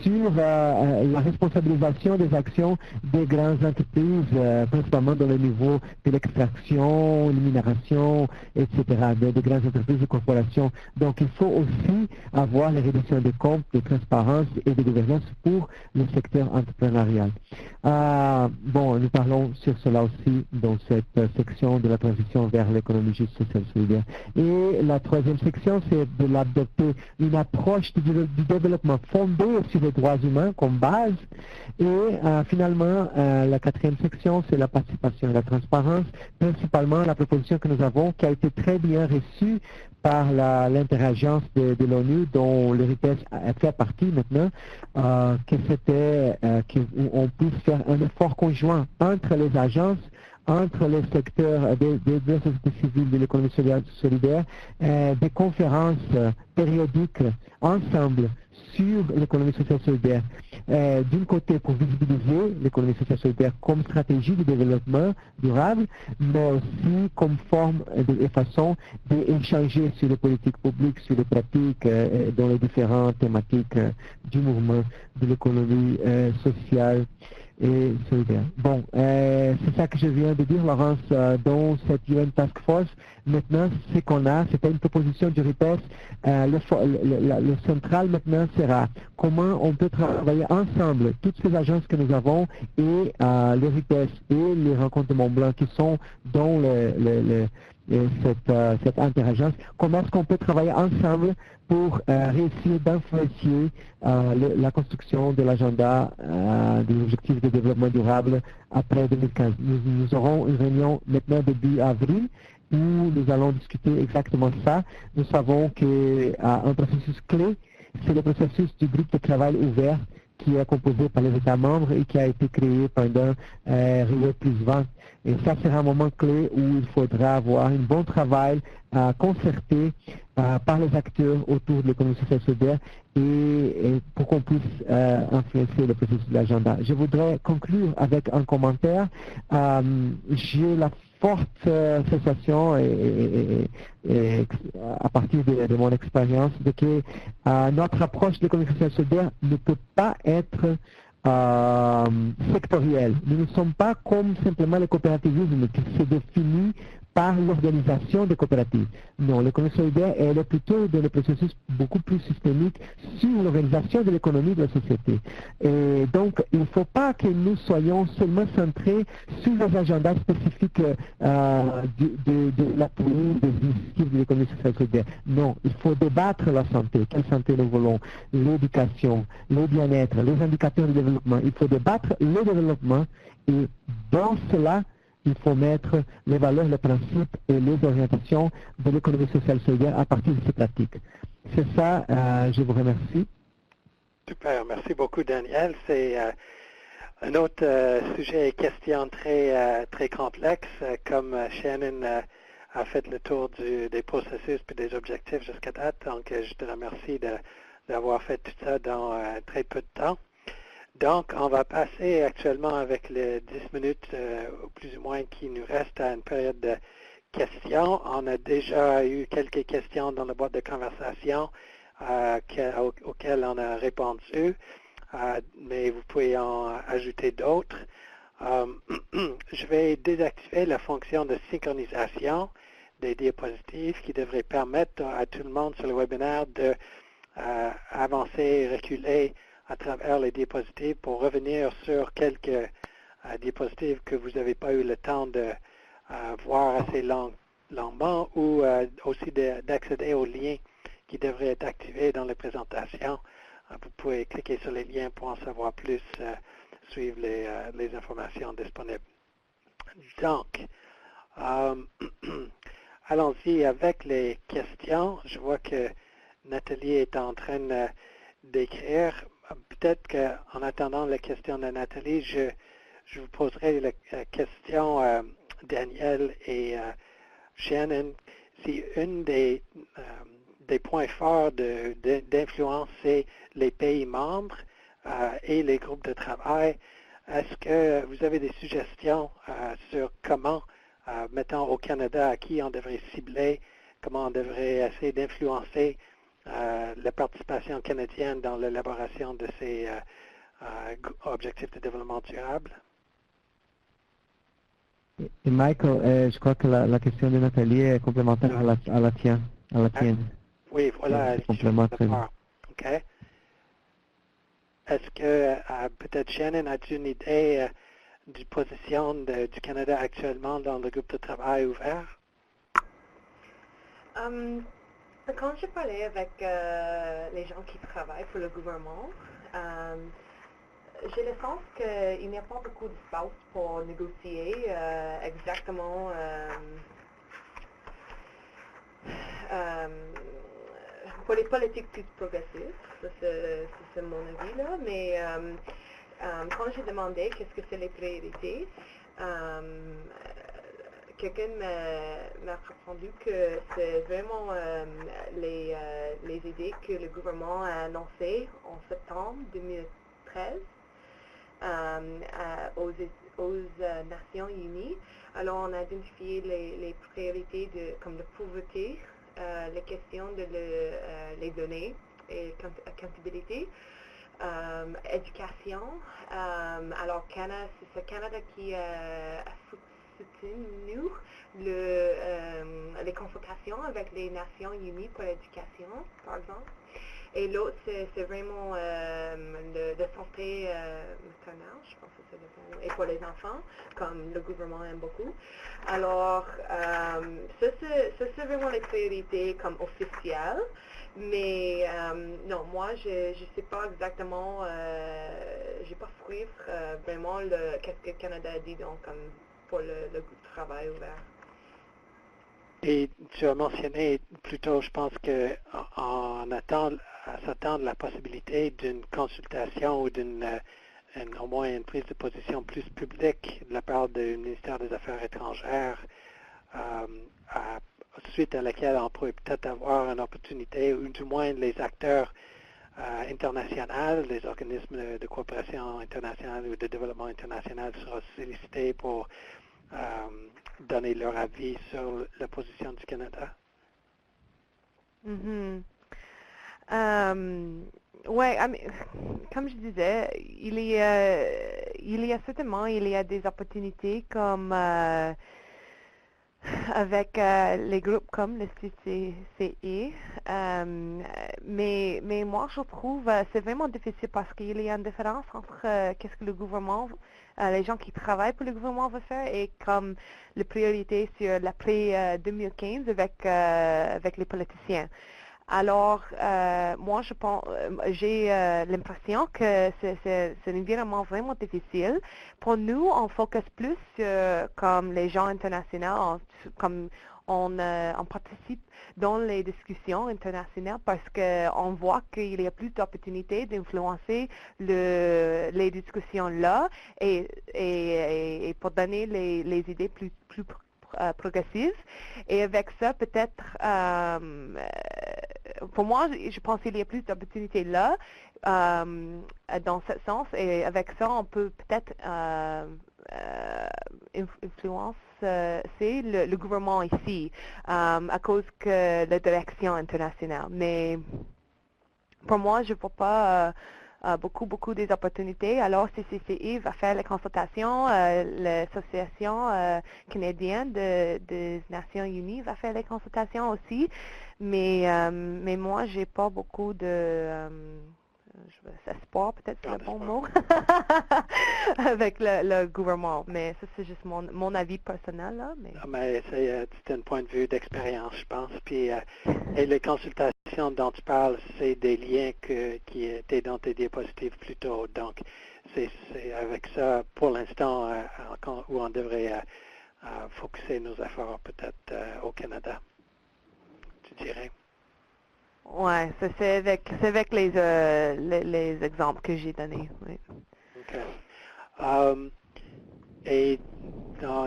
sur la responsabilisation des actions des grandes entreprises, principalement dans le niveau de l'extraction, l'éminération, etc., des grandes entreprises et corporations. Donc il faut aussi avoir les réductions de comptes, de transparence et de gouvernance pour le secteur entrepreneurial. Bon, nous parlons sur cela aussi dans cette section de la transition vers l'économie juste, sociale et solidaire. Et la troisième section, c'est de l'adopter une approche du développement fondée sur les droits humains comme base. Et finalement, la quatrième section, c'est la participation et la transparence, principalement la proposition que nous avons qui a été très bien reçue par l'interagence de l'ONU dont le RIPES fait partie maintenant, que c'était qu'on puisse faire un effort conjoint entre les agences, entre les secteurs de la société civile de l'économie solidaire, des conférences périodiques ensemble sur l'économie sociale solidaire. D'un côté, pour visibiliser l'économie sociale solidaire comme stratégie de développement durable, mais aussi comme forme et façon d'échanger sur les politiques publiques, sur les pratiques dans les différentes thématiques du mouvement de l'économie sociale et solidaire. Bon, c'est ça que je viens de dire, Laurence, dans cette UN Task Force. Maintenant, ce qu'on a, c'était une proposition du RIPES. Le central maintenant sera comment on peut travailler ensemble, toutes ces agences que nous avons et le RIPES et les rencontres de Mont-Blanc qui sont dans cette interagence, comment est-ce qu'on peut travailler ensemble pour réussir d'influencer la construction de l'agenda des objectifs de développement durable après 2015. Nous aurons une réunion maintenant début avril où nous allons discuter exactement ça. Nous savons qu'un processus clé, c'est le processus du groupe de travail ouvert qui est composé par les États membres et qui a été créé pendant Rio +20. Et ça sera un moment clé où il faudra avoir un bon travail concerté par les acteurs autour de l'économie sociale solidaire et pour qu'on puisse influencer le processus de l'agenda. Je voudrais conclure avec un commentaire. J'ai la forte sensation et à partir de mon expérience de que notre approche de l'économie sociale solidaire ne peut pas être sectorielle. Nous ne sommes pas comme simplement le coopérativisme qui se définit par l'organisation des coopératives. Non, l'économie solidaire, elle est plutôt dans le processus beaucoup plus systémique sur l'organisation de l'économie de la société. Et donc, il ne faut pas que nous soyons seulement centrés sur les agendas spécifiques de l'appui des initiatives de l'économie sociale solidaire. Non, il faut débattre la santé. Quelle santé nous voulons? L'éducation, le bien-être, les indicateurs de développement. Il faut débattre le développement et dans cela, il faut mettre les valeurs, les principes et les orientations de l'économie sociale solidaire à partir de ces pratiques. C'est ça, je vous remercie. Super, merci beaucoup Daniel. C'est un autre sujet et question très complexe. Comme Shannon a fait le tour des processus et des objectifs jusqu'à date, donc je te remercie d'avoir fait tout ça dans très peu de temps. Donc, on va passer actuellement avec les 10 minutes, ou plus ou moins, qui nous reste à une période de questions. On a déjà eu quelques questions dans la boîte de conversation auxquelles on a répondu, mais vous pouvez en ajouter d'autres. Je vais désactiver la fonction de synchronisation des diapositives qui devrait permettre à tout le monde sur le webinaire de avancer et reculer à travers les diapositives pour revenir sur quelques diapositives que vous n'avez pas eu le temps de voir assez longuement ou aussi d'accéder aux liens qui devraient être activés dans les présentations. Vous pouvez cliquer sur les liens pour en savoir plus, suivre les informations disponibles. Donc, allons-y avec les questions. Je vois que Nathalie est en train d'écrire. Peut-être qu'en attendant la question de Nathalie, je vous poserai la question, Daniel et Shannon, si une des points forts d'influence, c'est les pays membres et les groupes de travail. Est-ce que vous avez des suggestions sur comment, mettons au Canada, à qui on devrait cibler, comment on devrait essayer d'influencer la participation canadienne dans l'élaboration de ces objectifs de développement durable? Et Michael, je crois que la question de Nathalie est complémentaire à la tienne. Oui, voilà. OK. Est-ce que peut-être Shannon, as-tu une idée du position du Canada actuellement dans le groupe de travail ouvert? Quand j'ai parlé avec les gens qui travaillent pour le gouvernement, j'ai le sens qu'il n'y a pas beaucoup d'espace pour négocier exactement pour les politiques plus progressives. C'est mon avis là, mais quand j'ai demandé qu'est-ce que c'est les priorités, quelqu'un m'a répondu que c'est vraiment les idées que le gouvernement a annoncées en septembre 2013 2013 aux Nations Unies. Alors, on a identifié les priorités comme la pauvreté, les questions de les données et accountability, éducation. Alors, c'est le Canada qui a soutenu les consultations avec les Nations Unies pour l'éducation, par exemple. Et l'autre, c'est vraiment de santé maternelle, je pense que c'est le bon, et pour les enfants, comme le gouvernement aime beaucoup. Alors, ça c'est vraiment les priorités comme officielles. Mais non, moi, je ne sais pas exactement, je n'ai pas suivre vraiment qu'est-ce que le Canada a dit donc, comme pour le travail ouvert. Et tu as mentionné plutôt, je pense qu'on s'attend la possibilité d'une consultation ou au moins une prise de position plus publique de la part du ministère des Affaires étrangères, suite à laquelle on pourrait peut-être avoir une opportunité, ou du moins les acteurs internationaux, les organismes de coopération internationale ou de développement international seront sollicités pour donner leur avis sur la position du Canada. Mm-hmm. Ouais, comme je disais, il y a certainement des opportunités comme avec les groupes comme le CCE, mais moi je trouve c'est vraiment difficile parce qu'il y a une différence entre qu'est-ce que le gouvernement, les gens qui travaillent pour le gouvernement vont faire et comme la priorité sur l'après 2015 avec les politiciens. Alors, moi, je pense, j'ai l'impression que c'est un environnement vraiment difficile. Pour nous, on focus plus sur comme les gens internationaux, comme on participe dans les discussions internationales parce qu'on voit qu'il y a plus d'opportunités d'influencer les discussions là et pour donner les idées plus progressives. Et avec ça, peut-être, pour moi, je pense qu'il y a plus d'opportunités là, dans ce sens. Et avec ça, on peut peut-être influencer le gouvernement ici à cause que la direction internationale. Mais pour moi, je ne vois pas beaucoup des opportunités. Alors, CCCI va faire les consultations, l'Association canadienne des Nations Unies va faire les consultations aussi, mais moi, j'ai pas beaucoup espoir, peut-être c'est le bon mot, avec le gouvernement. Mais ça, c'est juste mon avis personnel. Là, mais c'est un point de vue d'expérience, je pense. Puis, et les consultations dont tu parles, c'est des liens qui étaient dans tes diapositives plus tôt. Donc, c'est avec ça, pour l'instant, où on devrait focuser nos efforts peut-être au Canada, tu dirais. Ouais, c'est avec les exemples que j'ai donnés. Oui. OK. Et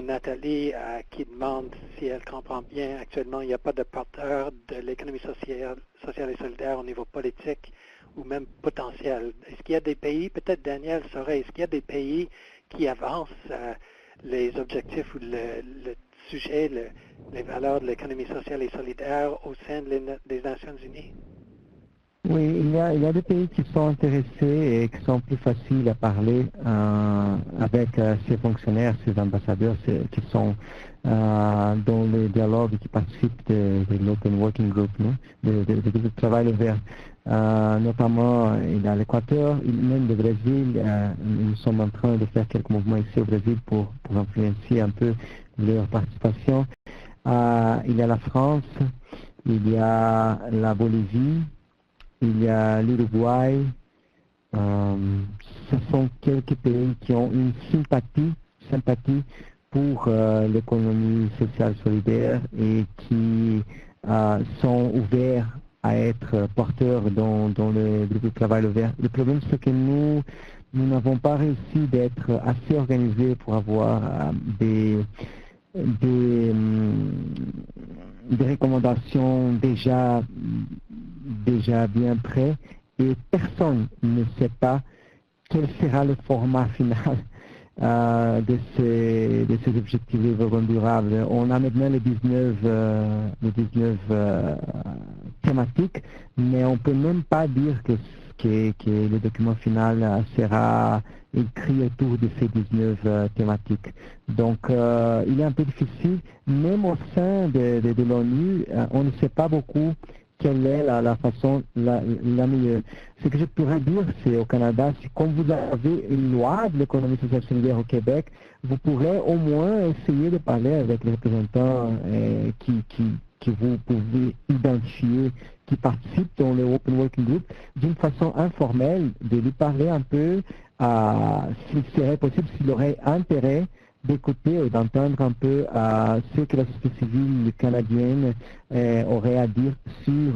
Nathalie qui demande si elle comprend bien, actuellement, il n'y a pas de porteur de l'économie sociale et solidaire au niveau politique ou même potentiel. Est-ce qu'il y a des pays, peut-être Daniel saurait, est-ce qu'il y a des pays qui avancent les objectifs ou le sujet, les valeurs de l'économie sociale et solidaire au sein des Nations Unies? Oui, il y a des pays qui sont intéressés et qui sont plus faciles à parler avec ces fonctionnaires, ces ambassadeurs qui sont dans les dialogues et qui participent de l'Open Working Group, de groupe de travail ouvert. Notamment, il y a l'Équateur, même le Brésil. Nous sommes en train de faire quelques mouvements ici au Brésil pour influencer un peu leur participation. Il y a la France, il y a la Bolivie, il y a l'Uruguay. Ce sont quelques pays qui ont une sympathie pour l'économie sociale solidaire et qui sont ouverts à être porteurs dans le groupe de travail ouvert. Le problème, c'est que nous n'avons pas réussi d'être assez organisés pour avoir des recommandations déjà bien prêtes et personne ne sait pas quel sera le format final de ces objectifs de développement durable. On a maintenant les 19 thématiques, mais on ne peut même pas dire que le document final sera écrit autour de ces 19 thématiques. Donc, il est un peu difficile, même au sein de l'ONU, on ne sait pas beaucoup quelle est la façon la meilleure. Ce que je pourrais dire, c'est au Canada, c'est comme vous avez une loi de l'économie sociale solidaire au Québec, vous pourrez au moins essayer de parler avec les représentants que vous pouvez identifier, qui participent dans le Open Working Group, d'une façon informelle, de lui parler un peu, s'il serait possible, s'il aurait intérêt d'écouter et d'entendre un peu ce que la société civile canadienne aurait à dire sur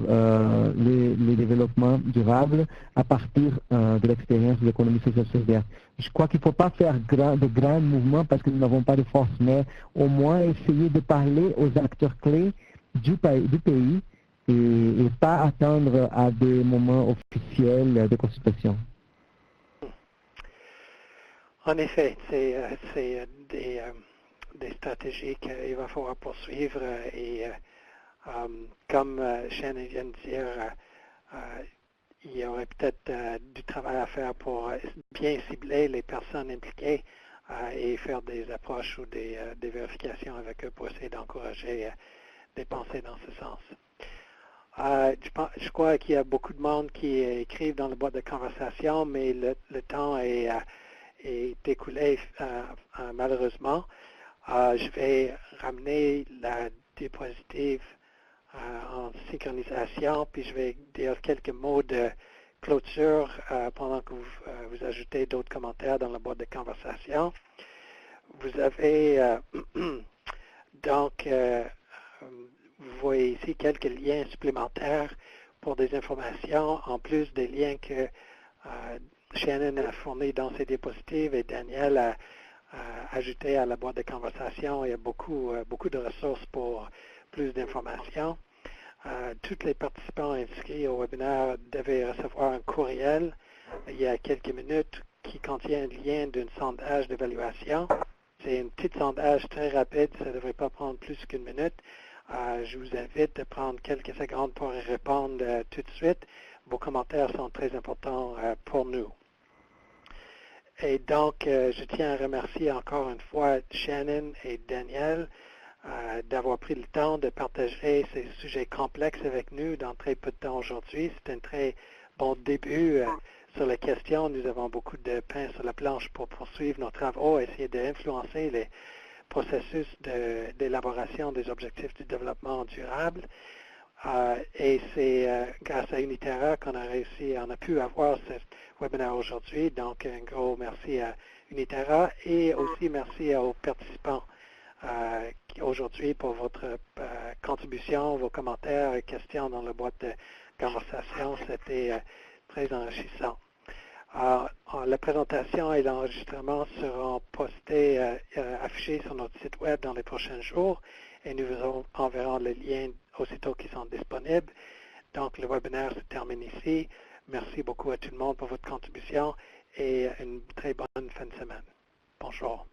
les développements durables à partir de l'expérience de l'économie sociale solidaire. Je crois qu'il ne faut pas faire de grands mouvements parce que nous n'avons pas de force, mais au moins essayer de parler aux acteurs clés du pays et pas attendre à des moments officiels de consultation. En effet, c'est des stratégies qu'il va falloir poursuivre et comme Shannon vient de dire, il y aurait peut-être du travail à faire pour bien cibler les personnes impliquées et faire des approches ou des vérifications avec eux pour essayer d'encourager des pensées dans ce sens. Je crois qu'il y a beaucoup de monde qui écrivent dans le boîte de conversation, mais le temps est écoulé malheureusement. Je vais ramener la diapositive en synchronisation, puis je vais dire quelques mots de clôture pendant que vous ajoutez d'autres commentaires dans la boîte de conversation. Vous avez donc vous voyez ici quelques liens supplémentaires pour des informations, en plus des liens que Shannon a fournis dans ses diapositives et Daniel a ajouté à la boîte de conversation. Il y a beaucoup de ressources pour plus d'informations. Tous les participants inscrits au webinaire devaient recevoir un courriel il y a quelques minutes qui contient un lien d'un sondage d'évaluation. C'est un petit sondage très rapide, ça ne devrait pas prendre plus qu'une minute. Je vous invite à prendre quelques secondes pour y répondre tout de suite. Vos commentaires sont très importants pour nous. Et donc, je tiens à remercier encore une fois Shannon et Daniel d'avoir pris le temps de partager ces sujets complexes avec nous dans très peu de temps aujourd'hui. C'est un très bon début sur les questions. Nous avons beaucoup de pain sur la planche pour poursuivre nos travaux, essayer d'influencer les processus d'élaboration des objectifs du développement durable. Et c'est grâce à Uniterra qu'on a pu avoir ce webinaire aujourd'hui. Donc, un gros merci à Uniterra et aussi merci aux participants aujourd'hui pour votre contribution, vos commentaires et questions dans la boîte de conversation. C'était très enrichissant. La présentation et l'enregistrement seront postés, affichés sur notre site web dans les prochains jours et nous vous enverrons les liens aussitôt qu'ils sont disponibles. Donc, le webinaire se termine ici. Merci beaucoup à tout le monde pour votre contribution et une très bonne fin de semaine. Bonjour.